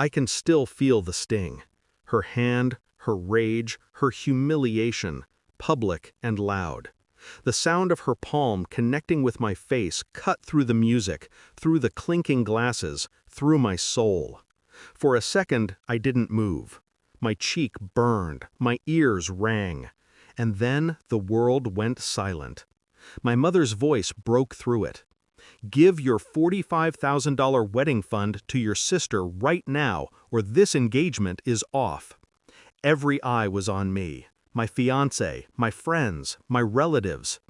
I can still feel the sting. Her hand, her rage, her humiliation, public and loud. The sound of her palm connecting with my face cut through the music, through the clinking glasses, through my soul. For a second, I didn't move. My cheek burned, my ears rang. And then the world went silent. My mother's voice broke through it. Give your $45,000 wedding fund to your sister right now, or this engagement is off. Every eye was on me, my fiancé, my friends, my relatives.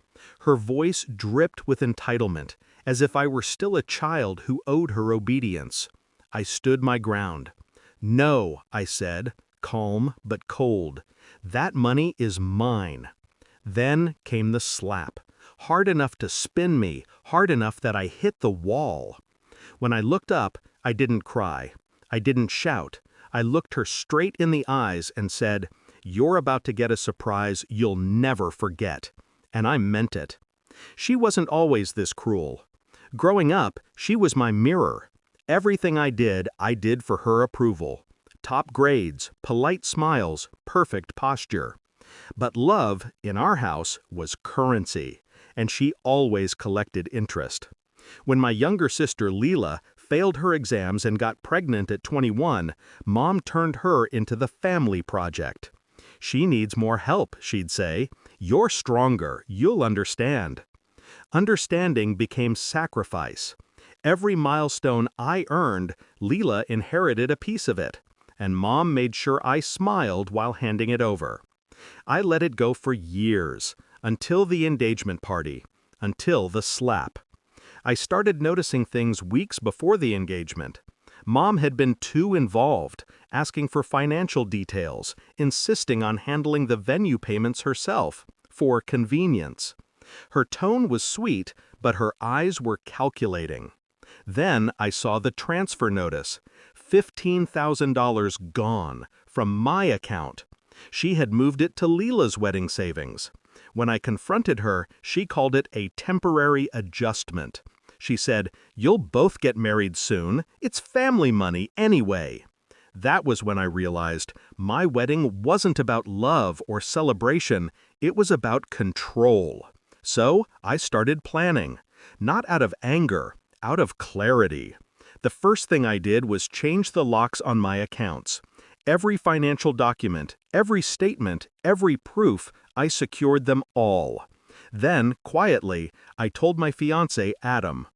Her voice dripped with entitlement, as if I were still a child who owed her obedience. I stood my ground. No, I said, calm but cold. That money is mine. Then came the slap. Hard enough to spin me, hard enough that I hit the wall. When I looked up, I didn't cry. I didn't shout. I looked her straight in the eyes and said, "You're about to get a surprise you'll never forget." And I meant it. She wasn't always this cruel. Growing up, she was my mirror. Everything I did for her approval. Top grades, polite smiles, perfect posture. But love, in our house, was currency. And she always collected interest. When my younger sister Leela failed her exams and got pregnant at 21, Mom turned her into the family project. "She needs more help," she'd say. "You're stronger, you'll understand." Understanding became sacrifice. Every milestone I earned, Leela inherited a piece of it, and Mom made sure I smiled while handing it over. I let it go for years. Until the engagement party, until the slap. I started noticing things weeks before the engagement. Mom had been too involved, asking for financial details, insisting on handling the venue payments herself, for convenience. Her tone was sweet, but her eyes were calculating. Then I saw the transfer notice, $15,000 gone, from my account. She had moved it to Leela's wedding savings. When I confronted her, she called it a temporary adjustment. She said, "You'll both get married soon. It's family money anyway." That was when I realized my wedding wasn't about love or celebration, it was about control. So I started planning, not out of anger, out of clarity. The first thing I did was change the locks on my accounts. Every financial document, every statement, every proof, I secured them all. Then, quietly, I told my fiancé, Adam.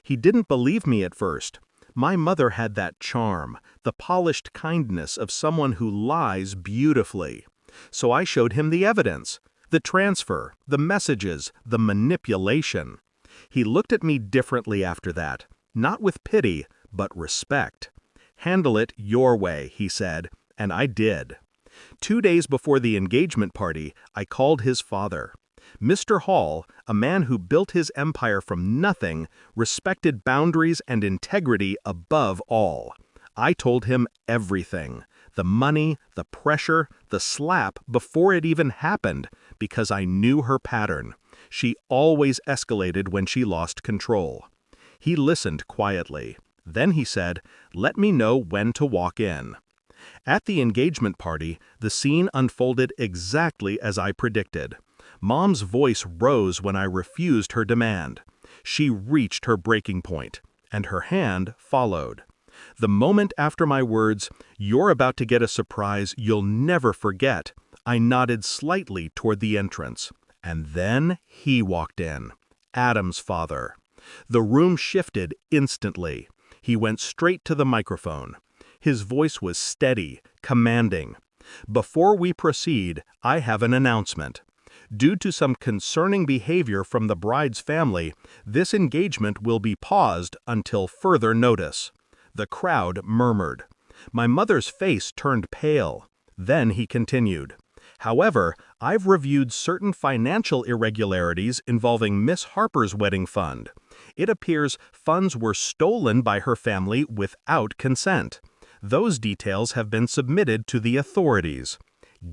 He didn't believe me at first. My mother had that charm, the polished kindness of someone who lies beautifully. So I showed him the evidence, the transfer, the messages, the manipulation. He looked at me differently after that, not with pity, but respect. "Handle it your way," he said, and I did. 2 days before the engagement party, I called his father. Mr. Hall, a man who built his empire from nothing, respected boundaries and integrity above all. I told him everything, the money, the pressure, the slap before it even happened, because I knew her pattern. She always escalated when she lost control. He listened quietly. Then he said, "Let me know when to walk in." At the engagement party, the scene unfolded exactly as I predicted. Mom's voice rose when I refused her demand. She reached her breaking point, and her hand followed. The moment after my words, "You're about to get a surprise you'll never forget," I nodded slightly toward the entrance. And then he walked in, Adam's father. The room shifted instantly. He went straight to the microphone. His voice was steady, commanding. "Before we proceed, I have an announcement. Due to some concerning behavior from the bride's family, this engagement will be paused until further notice." The crowd murmured. My mother's face turned pale. Then he continued. "However, I've reviewed certain financial irregularities involving Miss Harper's wedding fund. It appears funds were stolen by her family without consent. Those details have been submitted to the authorities."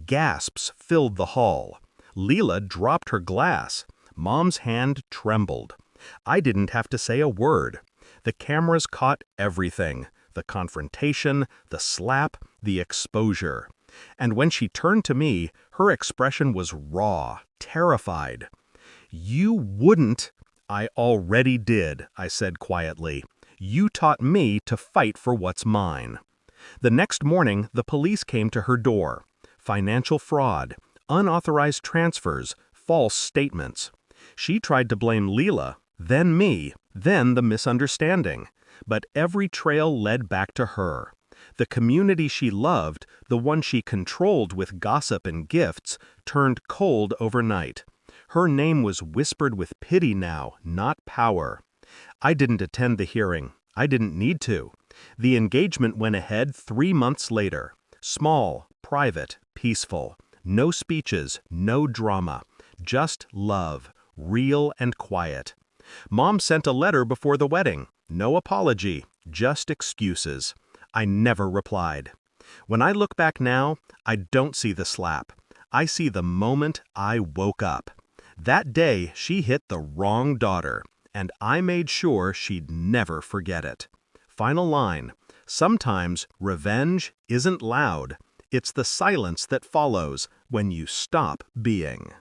Gasps filled the hall. Leela dropped her glass. Mom's hand trembled. I didn't have to say a word. The cameras caught everything. the confrontation, the slap, the exposure. And when she turned to me, her expression was raw, terrified. "You wouldn't." "I already did," I said quietly. "You taught me to fight for what's mine." The next morning, the police came to her door. Financial fraud, unauthorized transfers, false statements. She tried to blame Leela, then me, then the misunderstanding. But every trail led back to her. The community she loved, the one she controlled with gossip and gifts, turned cold overnight. Her name was whispered with pity now, not power. I didn't attend the hearing. I didn't need to. The engagement went ahead 3 months later. Small, private, peaceful. No speeches, no drama. Just love, real and quiet. Mom sent a letter before the wedding. No apology, just excuses. I never replied. When I look back now, I don't see the slap. I see the moment I woke up. That day, she hit the wrong daughter, and I made sure she'd never forget it. Final line: sometimes revenge isn't loud. It's the silence that follows when you stop being.